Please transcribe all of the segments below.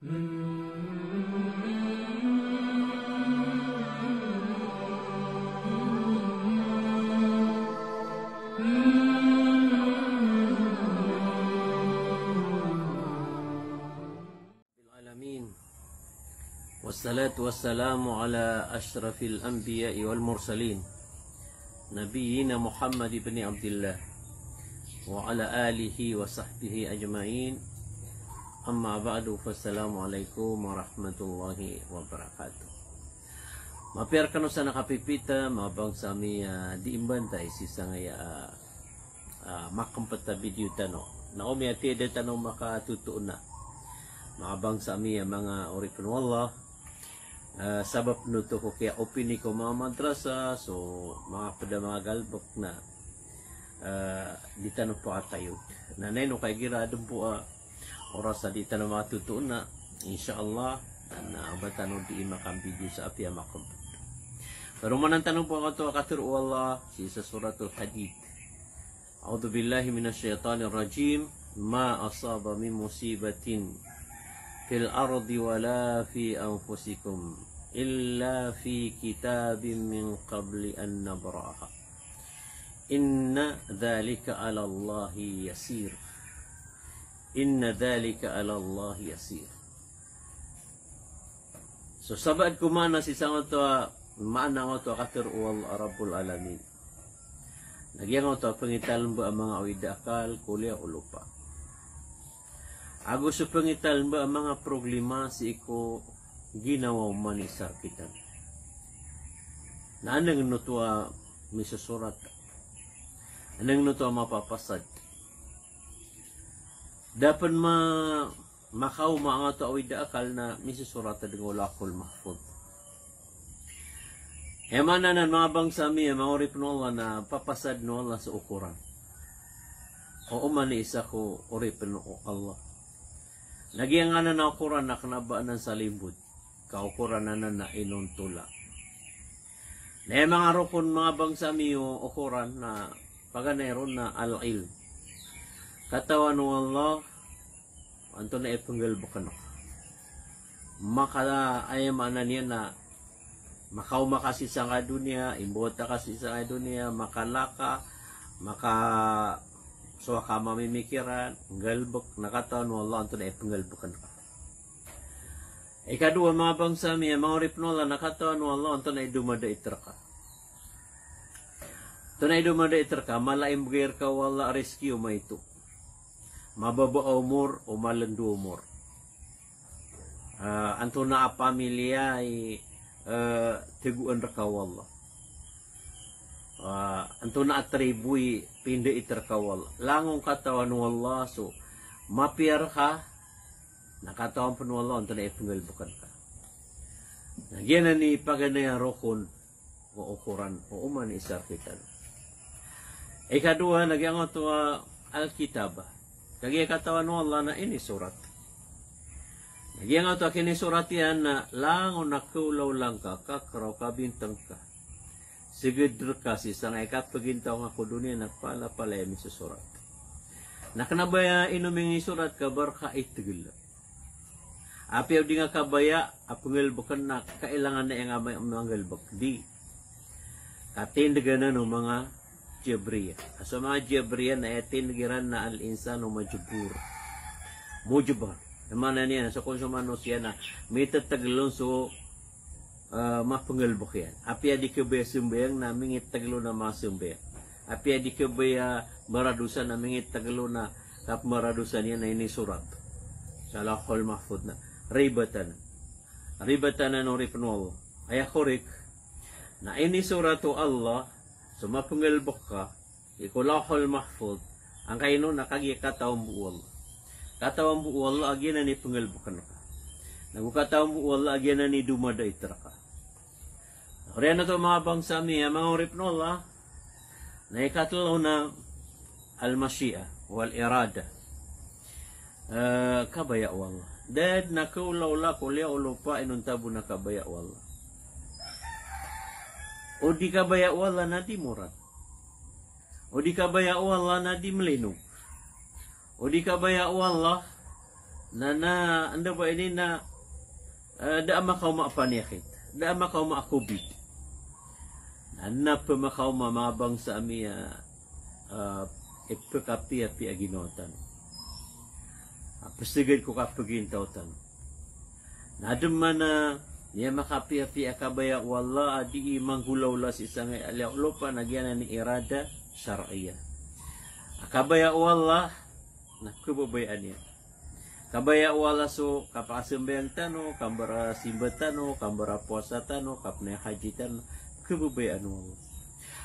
Wassalatu wassalamu ala ashrafil anbiya'i wal mursalin Nabiyyina Muhammad ibn Abdullah wa ala alihi wa sahbihi ajma'in. Amma ba'du, fassalamualaikum warahmatullahi wabarakatuh. Mapiarkan sa nakapipita mabang sami diimbantay si sangaya makampata video tano na umiati de tano makatutuon na mabang sami mga oripon wallah. Sabab nuto ko kaya opini ko mga madrasa, so mga pada mga galbok na di tanong po atayod na neno kay giradong po oras na di tanong mga tutuon na insyaallah na batano di makambidyo sa api makumput. Pero manang tanong po ako katur Allah si sa suratul Hadid. A'udzu billahi minasyaitonir rajim. Ma asaba min musibatin fil ardi wala fi anfusikum illa fi kitabin min qabli an nabraha inna dhalika 'ala Allahi yasir. Inna dhalika 'ala Allahi yasir. So sabad kumana si sangot to maana ngo to katir wal rabbul alamin. Nagyang ngo to pangital ba ang mga awid akal kulya ulupa. Ako sa pangital ba ang mga problema si iko ginawa manisar kita. Na anang nutwa misusurat. Anang nutwa mapapasad. Dapat makaw mga to awid akal na misusurat ng ulakul mahfud. Emananan mga bangsami mga orip no Allah na papasad no Allah sa ukuran. O umani isa ko orip no Allah. Nagyang nga na ukuran na kanabaanan sa limbod. Kaukuran na inuntula. Na mga rukun mga bangsami yung ukuran na paganeron na al-ilm. Katawan ng Allah, anto na ipanggal bukan ako. Maka ayamanan niya na makaw makasi sa nga dunia, imbota kasi sa nga dunia, makalaka, so ka mamimikiran, galbok, nakataon mo Allah, ito na ipanggalbokan ka. Ikadua mga bangsami, mga ripnola, nakataon mo Allah, ito na idumada itra ka. Ito na idumada itra ka, malaim bugir ka wala rescue mo ito. Mababa umur o malandu umur. Anto na pamilya ay tiguan ka wala. Anto na atribuy pinda iterkawal. Langong katawan ng Allah, so mapiar ka, nakatawan po ng Allah, anto na ipanggalbukan ka. Nagyan na ni paganaya rokon o ukuran o uman isar kita. Ikadua, nagyan ito al-kitab. Kaya katawan ng Allah na ini surat. Nagyan ito kini surat yan na langon nakulaw lang ka, kakraw ka, bintang ka. Sigidr kasi sa nga pagintaw nga ko dunia nagpala-pala yung susurat. Nakanabaya inuming surat kabar ka itigil. Apiyaw di nga kabaya, apungalbukan na kailangan na yung mangalbak. Di. Katindigan na ng mga Jabriya. So mga Jabriya na etindigan na al-insan o majubur. Mujubar. Naman na niya, so kung sumano siya na may tataglon so mapangalbok yan. Apya di kabaya sumbayang na mingit taglo na masumbayang. Apya di kabaya maradusan na mingit taglo na kap maradusan yan na ini surat. Sa lakol mahfud na. Ribatan. Ribatan na nung ripnol. Ay akorik na ini suratu Allah so mapangalbok ka ikulakol mahfud ang kaino nakagi katawang buwal. Katawang buwal agi na ni pangalbokan ka. Nagukatawang buwal agi na ni dumada itra ka. Kaya na ito mga bangsami, mga oripnol, na ikatlaw na al-mashi'a, wal-irada. Kabaya wala. Dahil nakulaw la, kulya o lupa, inuntabo na kabaya wala. O di kabaya wala na di murat. O di kabaya wala na di melinog. O di kabaya wala anda ba ini na da makaw mapanyakit, da makaw maakubid. Na pamakaw mamabang sa ami ipakapi-api aginotan. Pasigid ko kapagin tautan. Nadam mana niya makapi-api akabaya wala adi manggulaw si isang lupa nagyan ni irada syar'iyah. Akabaya wala nakubabayaan niya. Kabaya wala so kapasimbayang tano, kambara simba tano, kambara puasa tano, kapna haji tano, kubabayaan wala.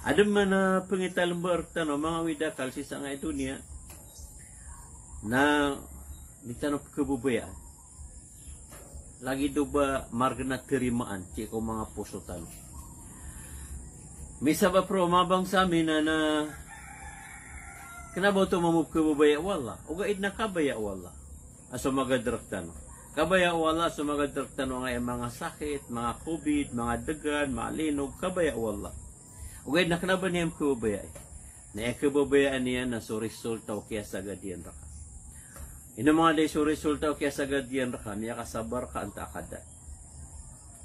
Ada mana pengitalambar tano mga widakal sa nga dunia na ditano kubabayaan. Lagi do ba margana terimaan ci ko mga puso tano. Misa ba pro mabang sa amin na kenapa to mamub kubabaya wala? Ugaid na kabaya wala. Aso magadraktan. Kabaya wala so magadraktan nga mga sakit, mga COVID, mga dagan, mga linog, kabaya wala. Ugaid na kanaba niyang kubabaya. Na kubabayaan niya na so resulta o kaya sagad yan raka. Ino mga day so resulta o kaya sagad yan raka, niya kasabar ka anta akada.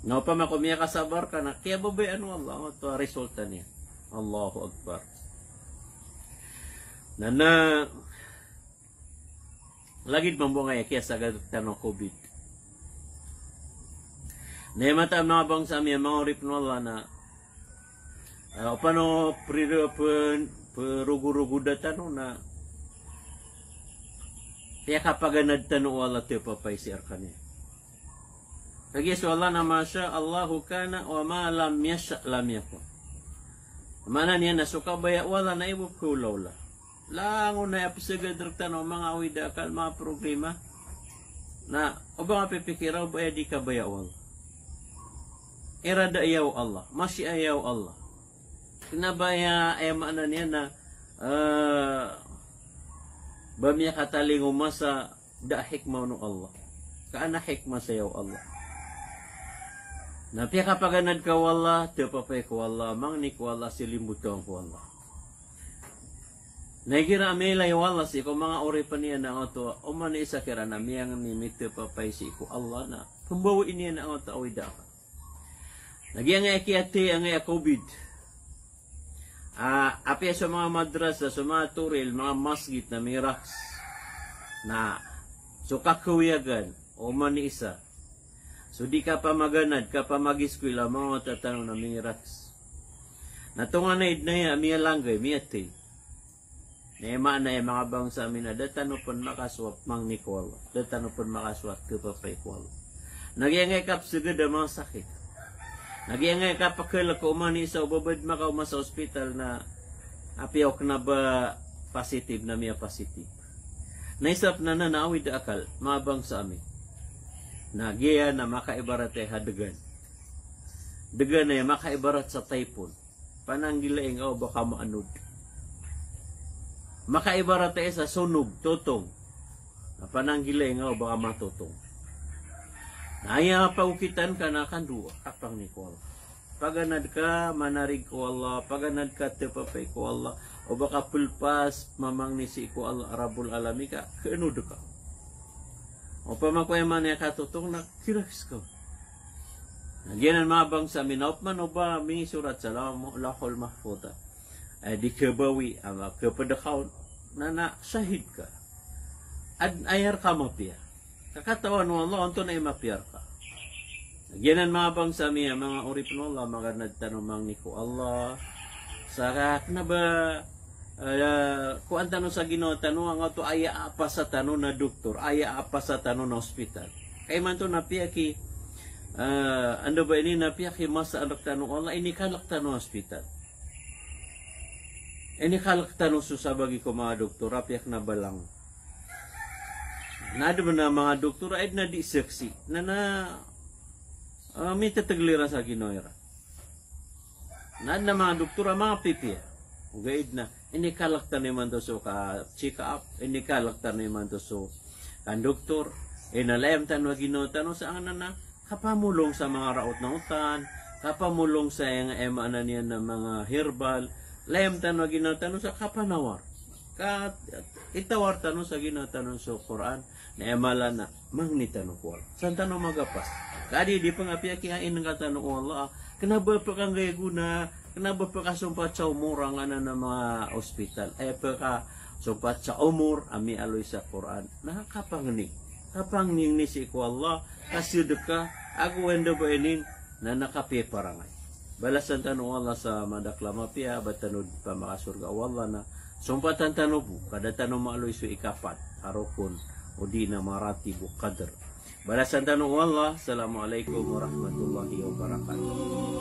Nga pa makumiya kasabar ka na kaya babayaan wala. Ito resulta niya. Allahu Akbar. Nana lagid mambungay kaya sagad tanong COVID. Nemata mga bang sa amin mga oripnola na paano perugu-rugu datano na kaya kapaganad tanong wala tayo papay si arkanya. Lagi wala na masya Allahu kana wa ma lam yasha lam yakun. Mana niya nasuka baya wala na ibu kulaw la. Lango na episode tanong mga awidakal, mga problema na o ba nga pipikiraw ba di ka bayawal? Irada ayaw Allah, masih ayaw Allah. Kinabaya ay maana niya na bamiya kataling umasa da hikmaw no Allah. Kaana hikmah sayaw Allah. Napiya kapaganad ka wala, tepapay ko wala, mangnik wala, silimutong ko wala. Nagira amelay wala si ko mga ori pa niya na ato o man isa kira na miyang nimite papay si ko Allah na kumbawa niya na ato awida ka. Nagyang ekiyati ang COVID. Api sa mga madrasa, sa mga turil, mga masjid na miraks na so kakuyagan o man isa. So di ka pa maganad, ka pa mag-eskwela, mga matatanong na miraks. Natunganay na yan, miya langgay, miya te. Nema na yung mga bang sa amin na datano pun makaswap mang nikwal. Datano pun makaswap kapapay kwal. Nagyangay kap sigad ang mga sakit. Nagyangay kap akala ko umani sa ubabad makaw sa ospital na apiok na ba positive na miya positive. Naisap na naawid akal, mga bang sa amin. Nagyaya na makaibarat ay hadagan. Dagan na yung makaibarat sa typhoon. Pananggilaing o baka maanud. Makaibarat tayo sa sunog, tutong. Pananggilay nga o baka matutong. Naya paukitan ka na kanduwa, kapang ni ko Allah. Paganad ka, manarig ko Allah. Paganad ka, tepapay ko Allah. O baka pulpas, mamang nisi ko Allah, Arabul alami ka, kainudo ka. O pamakwaya man niya katutong, nakiraks ka. Nagyanan mabang sa minop man o ba, may surat sa lahol mahfuta. Di kebawi ama kepadakaw na sahid ka. Ayar ka mapiyar. Kakatawan mo Allah, unto na mapiyar ka. Nagyanan mabang sa mga oripin Allah, mga nagtanong ni ko Allah. Saka na ba, kuan tanong sa Ginoo, tanong nga to, aya apa sa tanong na doktor, aya apa sa tanong na hospital. Kaya man to napiyaki, ano ba ini napiyaki masa anak tanong Allah, ini kalak tanong hospital. Ini kalak tanong susabagi ko mga doktor, apiak na balang. Nada ba na mga doktor, ay na di seksi, na may tataglira sa Ginoyra. Nada na mga doktor, mga pipiya. Ugaid na, ini kalak tanong man to so ka check up, ini kalak tanong man to so kan doktor, inalayam tanong Ginoo tanong sa na kapamulong sa mga raot na utan, kapamulong sa yung emaanan niya ng mga herbal, layam tanong Ginoo tanong sa kapanawar. Kat itawar tanong sa ginatanong sa Quran na emala na mangnitano ko Allah. San tanong magapas. Kadi di pangapiya kihain ng katanong Allah. Kenapa pa kang guna? Kenapa pa ka sumpat sa umur ang na mga ospital? Pa ka sumpat sa umur ami aloy sa Quran. Nakakapangni. Kapangning ni si ko Allah. Kasi deka ako wendo ba inin na nakapeparangay. Balasan tanong Allah sa madaklama piya batanod pa makasurga Allah na sumpatan tanong po kada tanong maaloy su ikapat harokon o di na marati bu qadr. Balasan tanong Allah. Assalamualaikum warahmatullahi wabarakatuh.